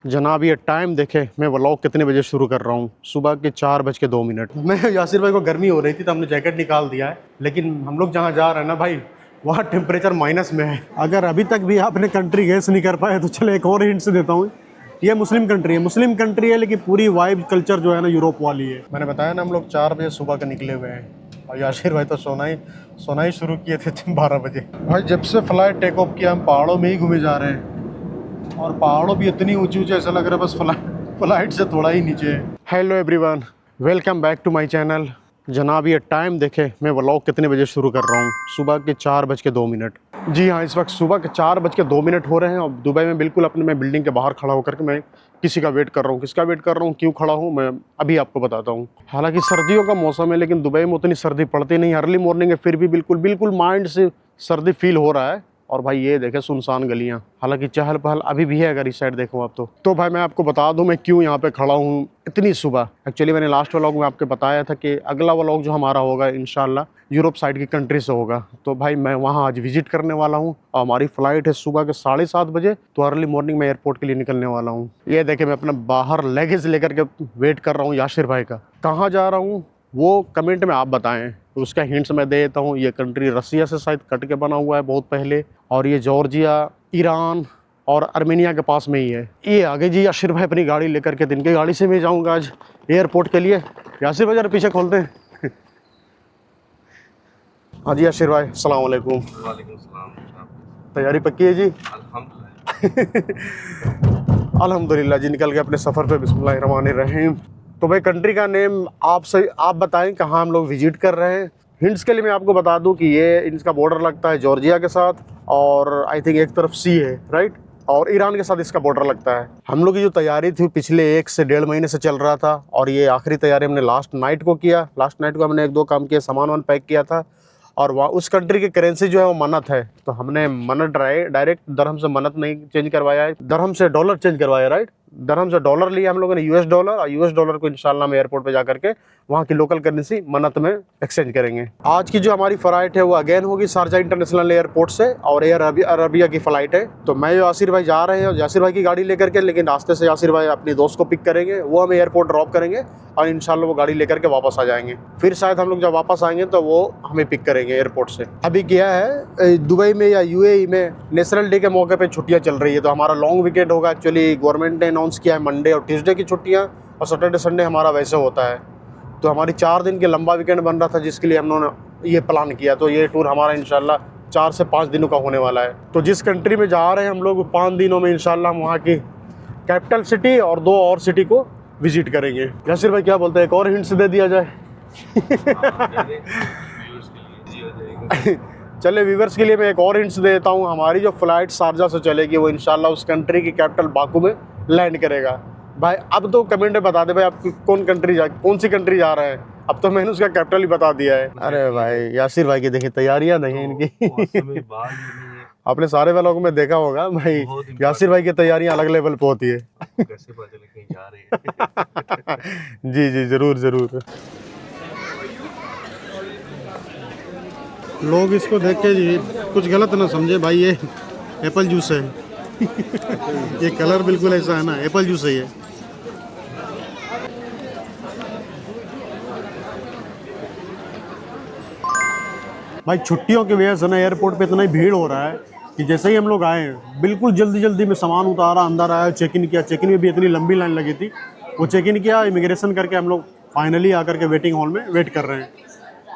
जनाब ये टाइम देखे मैं व्लॉग कितने बजे शुरू कर रहा हूँ। सुबह के 4:02। मैं यासिर भाई को गर्मी हो रही थी तो हमने जैकेट निकाल दिया है, लेकिन हम लोग जहाँ जा रहे हैं ना भाई वहाँ टेम्परेचर माइनस में है। अगर अभी तक भी आपने कंट्री गेस नहीं कर पाए तो चलो एक और हिंट से देता हूँ। ये मुस्लिम कंट्री है लेकिन पूरी वाइब कल्चर जो है ना यूरोप वाली है। मैंने बताया ना हम लोग 4 बजे सुबह के निकले हुए हैं और यासिर भाई तो सोना ही शुरू किए थे 12 बजे। भाई जब से फ्लाइट टेक ऑफ किया हम पहाड़ों में ही घूमे जा रहे हैं और पहाड़ों भी इतनी ऊंची ऊंची ऐसा लग रहा है बस फ्लाइट से थोड़ा ही नीचे है। Hello everyone, welcome back to my channel. जनाब ये टाइम देखे मैं व्लॉग कितने बजे शुरू कर रहा हूँ। सुबह के 4:02। जी हाँ, इस वक्त सुबह के 4:02 हो रहे हैं और दुबई में बिल्कुल अपने मैं बिल्डिंग के बाहर खड़ा होकर के मैं किसी का वेट कर रहा हूँ। किसका वेट कर रहा हूँ, क्यों खड़ा हूँ, मैं अभी आपको बताता हूँ। हालांकि सर्दियों का मौसम है लेकिन दुबई में उतनी सर्दी पड़ती नहीं, अर्ली मॉर्निंग है, फिर भी बिल्कुल माइंड से सर्दी फील हो रहा है। और भाई ये देखे सुनसान गलियां, हालांकि चहल पहल अभी भी है अगर इस साइड देखो आप तो भाई मैं आपको बता दूं मैं क्यों यहाँ पे खड़ा हूँ इतनी सुबह। एक्चुअली मैंने लास्ट व्लॉग में आपको बताया था कि अगला व्लॉग जो हमारा होगा इंशाल्लाह यूरोप साइड की कंट्री से होगा। तो भाई मैं वहाँ आज विजिट करने वाला हूँ और हमारी फ्लाइट है सुबह के 7:30 बजे, तो अर्ली मॉर्निंग में एयरपोर्ट के लिए निकलने वाला हूँ। ये देखे मैं अपना बाहर लगेज लेकर के वेट कर रहा हूँ यासिर भाई का। कहाँ जा रहा हूँ वो कमेंट में आप बताएं, तो उसका हिंट्स मैं दे देता हूँ। ये कंट्री रसिया से शायद कट के बना हुआ है बहुत पहले, और ये जॉर्जिया, ईरान और आर्मेनिया के पास में ही है। ये आगे जी यासिर भाई अपनी गाड़ी लेकर के, दिन की गाड़ी से मैं जाऊँगा आज एयरपोर्ट के लिए। यासिर भाई जरा पीछे खोलते हैं। हाँ जी यासिर भाई, अस्सलाम वालेकुम। वालेकुम सलाम। तैयारी पक्की है जी? अल्हम्दुलिल्लाह। अल्हम्दुलिल्लाह जी, निकल गए अपने सफ़र पे। बिस्मिल्लाहिर्रहमानिर्रहीम। तो भाई कंट्री का नेम आप बताएं कहाँ हम लोग विजिट कर रहे हैं। हिंट्स के लिए मैं आपको बता दूं कि ये इनका बॉर्डर लगता है जॉर्जिया के साथ, और आई थिंक एक तरफ सी है राइट, और ईरान के साथ इसका बॉर्डर लगता है। हम लोग की जो तैयारी थी पिछले 1 से 1.5 महीने से चल रहा था, और ये आखिरी तैयारी हमने लास्ट नाइट को किया। लास्ट नाइट को हमने 1-2 काम किया, सामान पैक किया था, और वहाँ उस कंट्री की करेंसी जो है वो मन्नत है, तो हमने मन्नत डायरेक्ट दरहम से मन्नत नहीं चेंज करवाया है, दरहम से डॉलर चेंज करवाया राइट। दरहम से डॉलर लिया हम लोगों ने US डॉलर, और US डॉलर को इंशाल्लाह हम एयरपोर्ट पे जा करके वहाँ की लोकल करेंसी मन्नत में एक्सचेंज करेंगे। आज की जो हमारी फ़्लाइट है वो अगेन होगी शारजा इंटरनेशनल एयरपोर्ट से, और एयर अरबिया की फ़्लाइट है। तो मैं यासिर भाई जा रहे हैं यासिर भाई की गाड़ी लेकर के, लेकिन रास्ते से यासिर भाई अपनी दोस्त को पिक करेंगे, वो हमें एयरपोर्ट ड्रॉप करेंगे और इंशाल्लाह वो गाड़ी लेकर के वापस आ जाएंगे। फिर शायद हम लोग जब वापस आएंगे तो वो हमें पिक करेंगे एयरपोर्ट से। अभी क्या है दुबई में या UAE में नेशनल डे के मौके पे छुट्टियां चल रही है, तो हमारा लॉन्ग वीकेंड होगा। एक्चुअली गवर्नमेंट ने अनाउंस किया है मंडे और ट्यूसडे की छुट्टियां, और सैटरडे संडे हमारा वैसे होता है। तो हमारी 4 दिन के लंबा वीकेंड बन रहा था जिसके लिए हम लोगों ने ये प्लान किया। तो ये टूर हमारा इंशाल्लाह 4 से 5 दिनों का होने वाला है। तो जिस कंट्री में जा रहे हैं हम लोग 5 दिनों में इंशाल्लाह हम वहाँ की कैपिटल सिटी और 2 और सिटी को विजिट करेंगे। यासिर भाई क्या बोलते हैं, एक और हिंट्स दे दिया जाए? चले व्यूवर्स के लिए मैं एक और हिंट्स देता हूँ। हमारी जो फ्लाइट शारजा से चलेगी वो इंशाल्लाह उस कंट्री की कैपिटल बाकू में लैंड करेगा। भाई अब तो कमेंट में बता दे भाई आप कौन सी कंट्री जा रहे हैं। अब तो मैंने उसका कैपिटल ही बता दिया है। अरे भाई यासिर भाई की देखिए तैयारियां नहीं इनकी। आपने सारे व्लॉग में देखा होगा भाई, यासिर भाई की तैयारियां अलग लेवल पे होती है। कैसे पता चले कहीं जा रहे हैं? जी जरूर। लोग इसको देख के जी कुछ गलत ना समझे भाई, ये एप्पल जूस है। ये कलर बिल्कुल ऐसा है ना, एप्पल जूस है ये। भाई छुट्टियों की वजह से ना एयरपोर्ट पे इतना ही भीड़ हो रहा है कि जैसे ही हम लोग आए बिल्कुल जल्दी में सामान उतारा, अंदर आया, चेक इन किया। चेक इन में भी इतनी लंबी लाइन लगी थी, वो चेक इन किया, इमिग्रेशन करके हम लोग फाइनली आकर के वेटिंग हॉल में वेट कर रहे हैं।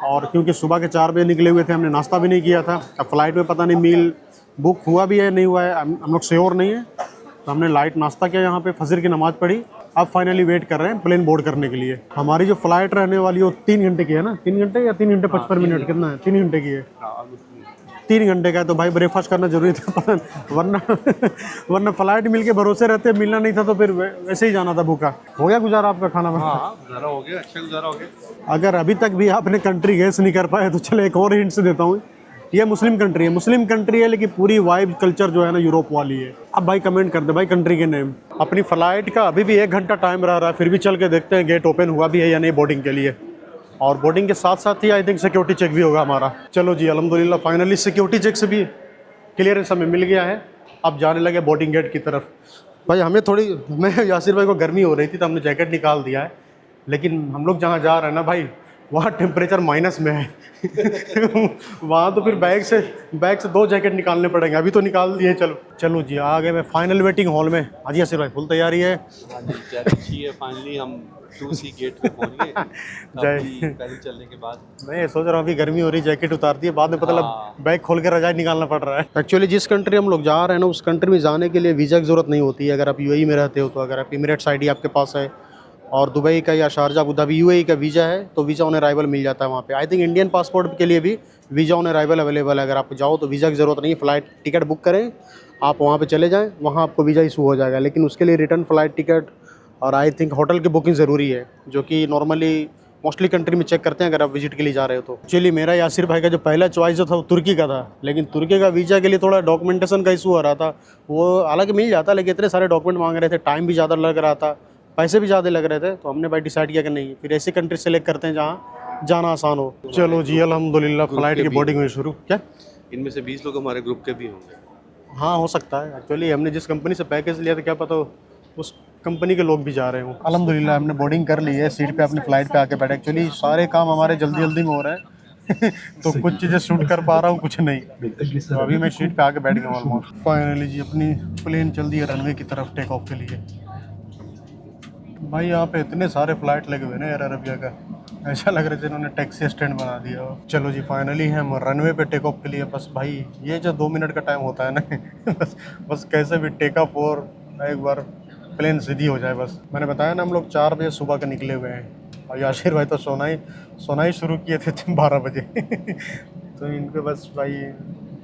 और क्योंकि सुबह के 4 बजे निकले हुए थे, हमने नाश्ता भी नहीं किया था। अब फ्लाइट में पता नहीं मील बुक हुआ भी है नहीं हुआ है, हम लोग श्योर नहीं है। तो हमने लाइट नाश्ता किया, यहाँ पे फजर की नमाज़ पढ़ी। अब फाइनली वेट कर रहे हैं प्लेन बोर्ड करने के लिए। हमारी जो फ्लाइट रहने वाली है वो 3 घंटे की है ना, 3 घंटे या 3 घंटे 55 मिनट, कितना है? 3 घंटे की है। 3 घंटे का है, तो भाई ब्रेकफास्ट करना जरूरी था। वरना फ्लाइट मिल के भरोसे रहते, मिलना नहीं था तो फिर वैसे ही जाना था भूखा। हो गया गुजारा आपका खाना? गुजारा हो गया, अच्छा गुजारा हो गया। अगर अभी तक भी आपने कंट्री गेस नहीं कर पाए तो चलो एक और हिंट से देता हूँ। ये मुस्लिम कंट्री है लेकिन पूरी वाइब कल्चर जो है ना यूरोप वाली है। अब भाई कमेंट कर दे भाई कंट्री के नेम। अपनी फ्लाइट का अभी भी 1 घंटा टाइम रह रहा है, फिर भी चल के देखते हैं गेट ओपन हुआ भी है या नहीं बोर्डिंग के लिए। और बोर्डिंग के साथ साथ ही आई थिंक सिक्योरिटी चेक भी होगा हमारा। चलो जी अल्हम्दुलिल्लाह फाइनली सिक्योरिटी चेक से भी क्लियरेंस हमें मिल गया है। अब जाने लगे बोर्डिंग गेट की तरफ। भाई हमें थोड़ी, मैं यासिर भाई को गर्मी हो रही थी तो हमने जैकेट निकाल दिया है, लेकिन हम लोग जहाँ जा रहे हैं ना भाई, वहाँ टेम्परेचर माइनस में है। वहाँ तो फिर बैग से 2 जैकेट निकालने पड़ेंगे, अभी तो निकाल दिए। चलो चलो जी, आ गए मैं फाइनल वेटिंग हॉल में। हाँ जी यासिर भाई, फुल तैयारी है। अच्छी है, फाइनली हम 2C गेट पे पहुंच गए। जय पैदल चलने के बाद मैं सोच रहा हूँ अभी गर्मी हो रही, जैकेट उतार दी है, बाद में पता लगा हाँ। बैग खोल के रजाई निकालना पड़ रहा है। एक्चुअली जिस कंट्री हम लोग जा रहे हैं ना, उस कंट्री में जाने के लिए वीज़ा की ज़रूरत नहीं होती है अगर आप यूएई में रहते हो तो। अगर आप एमिरेट्स आईडी आपके पास है और दुबई का या शारजा अबू धाबी यूएई का वीज़ा है तो वीज़ा ऑन अराइवल मिल जाता है वहाँ पे। आई थिंक इंडियन पासपोर्ट के लिए भी वीज़ा ऑन अराइवल अवेलेबल है। अगर आप जाओ तो वीज़ा की ज़रूरत नहीं है, फ़्लाइट टिकट बुक करें, आप वहाँ पे चले जाएँ, वहाँ आपको वीज़ा इशू हो जाएगा। लेकिन उसके लिए रिटर्न फ़्लाइट टिकट और आई थिंक होटल की बुकिंग ज़रूरी है, जो कि नॉर्मली मोस्टली कंट्री में चेक करते हैं अगर आप विजिट के लिए जा रहे हो तो। एक्चुअली मेरा यासिर भाई का जो पहला चॉइस जो था वो तुर्की का था, लेकिन तुर्की का वीज़ा के लिए थोड़ा डॉक्यूमेंटेशन का इशू आ रहा था। वो हालांकि मिल जाता, लेकिन इतने सारे डॉक्यूमेंट मांग रहे थे, टाइम भी ज़्यादा लग रहा था, पैसे भी ज़्यादा लग रहे थे, तो हमने भाई डिसाइड किया कि नहीं, फिर ऐसी कंट्री सेलेक्ट करते हैं जहाँ जाना आसान हो। चलो जी अल्हम्दुलिल्लाह, फ़्लाइट की बोर्डिंग हुई शुरू। क्या इनमें से 20 लोग हमारे ग्रुप के भी होंगे। हाँ हो सकता है। एक्चुअली हमने जिस कंपनी से पैकेज लिया था, क्या पता उस कंपनी के लोग भी जा रहे हो। अल्हम्दुलिल्लाह हमने बोर्डिंग कर ली है, सीट पे अपनी फ़्लाइट पे आके बैठे। एक्चुअली सारे काम हमारे जल्दी जल्दी में हो रहे हैं तो कुछ चीज़ें शूट कर पा रहा हूँ, कुछ नहीं। तो अभी मैं सीट पे आके बैठ गया हूँ ऑलमोस्ट। फाइनली जी अपनी प्लेन चल दी है रनवे की तरफ टेक ऑफ के लिए। भाई यहाँ पे इतने सारे फ्लाइट लगे हुए ना एयर अरेबिया का, ऐसा लग रहा है इन्होंने टैक्सी स्टैंड बना दिया हो। चलो जी फाइनली हम रनवे पे टेक ऑफ के लिए। बस भाई ये जो 2 मिनट का टाइम होता है ना बस कैसे भी टेक ऑफ और एक बार प्लेन सीधी हो जाए बस। मैंने बताया ना हम लोग 4 बजे सुबह के निकले हुए हैं और याशिर भाई तो सोना ही शुरू किए थे 12 बजे तो इनको बस भाई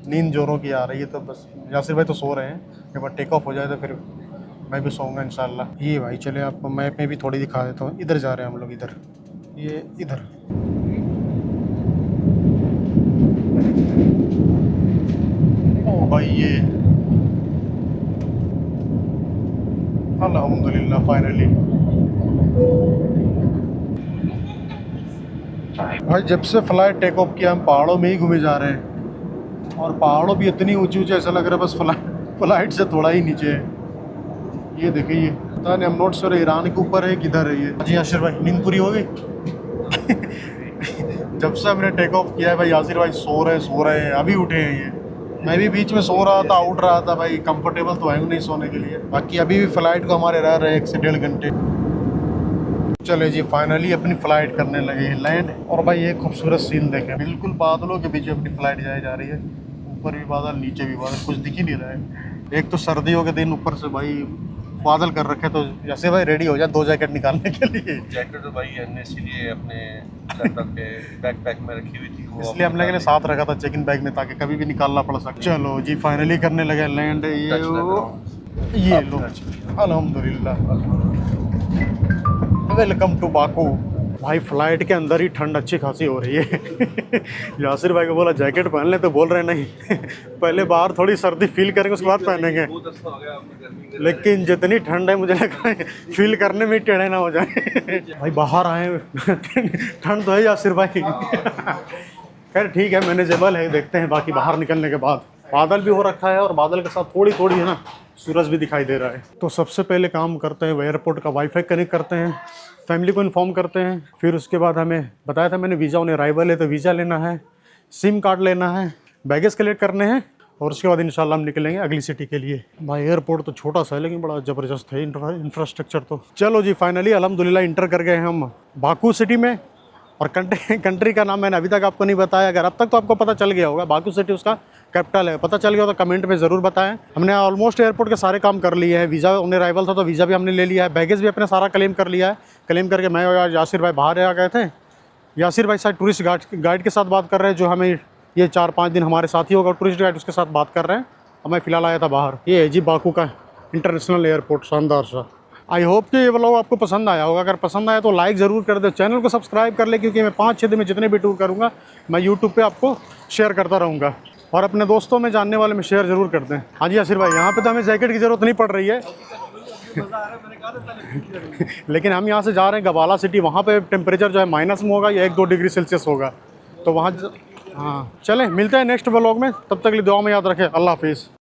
नींद जोरों की आ रही है, तो बस यासिर भाई तो सो रहे हैं। एक बार टेक ऑफ हो जाए तो फिर मैं भी सोऊंगा इंशाल्लाह। ये भाई चले आपको मैप में भी थोड़ी दिखा देता हूँ। इधर जा रहे हैं हम लोग, इधर, ये इधर। ओ भाई ये अल्हम्दुलिल्लाह फाइनली। भाई जब से फ्लाइट टेक ऑफ किया हम पहाड़ों में ही घूमे जा रहे हैं, और पहाड़ों भी इतनी ऊंची ऊंची, ऐसा लग रहा है बस फ्लाइट से थोड़ा ही नीचे है। ये देखिए, ये पता नहीं, हम नोट श्योर ईरान के ऊपर है किधर है ये। जी याशिर भाई नींद पूरी हो गई जब से हमने टेक ऑफ किया है भाई, यासिर भाई सो रहे हैं, अभी उठे हैं ये। मैं भी बीच में सो रहा था, उठ रहा था भाई, कंफर्टेबल तो है नहीं सोने के लिए। बाकी अभी भी फ़्लाइट को हमारे रह रहे हैं 1 से 1.5 घंटे। चले जी फाइनली अपनी फ़्लाइट करने लगे हैं लैंड। और भाई ये खूबसूरत सीन देखें, बिल्कुल बादलों के बीच अपनी फ़्लाइट जाए जा रही है। ऊपर भी बादल, नीचे भी बादल, कुछ दिख ही नहीं रहा है। एक तो सर्दियों के दिन ऊपर से भाई बादल कर रखे, तो जैसे भाई रेडी हो जाए 2 जैकेट निकालने के लिए। जैकेट तो भाई हमने इसीलिए अपने लैपटॉप के बैकपैक में रखी हुई थी, वो इसलिए हम लोगों ने साथ रखा था चेक इन बैग में, ताकि कभी भी निकालना पड़ सके। चलो जी फाइनली करने लगे लैंड। ये लो अल्हम्दुलिल्लाह, वेलकम टू बाकू। भाई फ्लाइट के अंदर ही ठंड अच्छी खासी हो रही है यासिर भाई को बोला जैकेट पहन ले, तो बोल रहे नहीं पहले बाहर थोड़ी सर्दी फील करेंगे उसके बाद पहनेंगे। लेकिन जितनी ठंड है मुझे लग रहा है फील करने में टेढ़े ना हो जाए भाई बाहर आए ठंड तो है यासिर भाई खैर ठीक है, मैनेजेबल है, देखते हैं बाकी बाहर निकलने के बाद। बादल भी हो रखा है और बादल के साथ थोड़ी थोड़ी है ना सूरज भी दिखाई दे रहा है। तो सबसे पहले काम करते हैं, एयरपोर्ट का वाईफाई कनेक्ट करते हैं, फैमिली को इन्फॉर्म करते हैं। फिर उसके बाद हमें बताया था मैंने वीज़ा ऑन अराइवल है, तो वीज़ा लेना है, सिम कार्ड लेना है, बैगेज कलेक्ट करने हैं, और उसके बाद इंशाल्लाह हम निकलेंगे अगली सिटी के लिए। भाई एयरपोर्ट तो छोटा सा है लेकिन बड़ा ज़बरदस्त है इंफ्रास्ट्रक्चर तो। चलो जी फाइनली अल्हम्दुलिल्लाह इंटर कर गए हम बाकू सिटी में। और कंट्री का नाम मैंने अभी तक आपको नहीं बताया, अगर अब तक तो आपको पता चल गया होगा, बाकू सिटी उसका कैपिटल है। पता चल गया तो कमेंट में ज़रूर बताएं। हमने ऑलमोस्ट एयरपोर्ट के सारे काम कर लिए हैं। वीज़ा ऑन अराइवल था तो वीज़ा भी हमने ले लिया है, बैगेज भी अपने सारा क्लेम कर लिया है। क्लेम करके मैं और यासिर भाई बाहर आ गए थे। यासिर भाई शायद टूरिस्ट गाइड के साथ बात कर रहे हैं, जो हमें ये 4-5 दिन हमारे साथ ही होगा, टूरिस्ट गाइड उसके साथ बात कर रहे हैं। और मैं फ़िलहाल आया था बाहर। ये है जी बाकू का इंटरनेशनल एयरपोर्ट, शानदार सा। आई होप कि ये व्लॉग आपको पसंद आया होगा। अगर पसंद आया तो लाइक ज़रूर कर दो, चैनल को सब्सक्राइब कर ले, क्योंकि मैं 5-6 दिन में जितने भी टूर करूँगा मैं यूट्यूब पे आपको शेयर करता रहूँगा। और अपने दोस्तों में, जानने वाले में शेयर ज़रूर कर दें। हाँ जी यासिर भाई, यहाँ पे तो हमें जैकेट की ज़रूरत नहीं पड़ रही है लेकिन हम यहाँ से जा रहे हैं गवाला सिटी, वहाँ पे टेम्परेचर जो है माइनस में होगा या 1-2 डिग्री सेल्सियस होगा, तो वहाँ हाँ चलें, मिलते हैं नेक्स्ट व्लॉग में। तब तक के लिए दुआ में याद रखें। अल्लाह हाफिज़।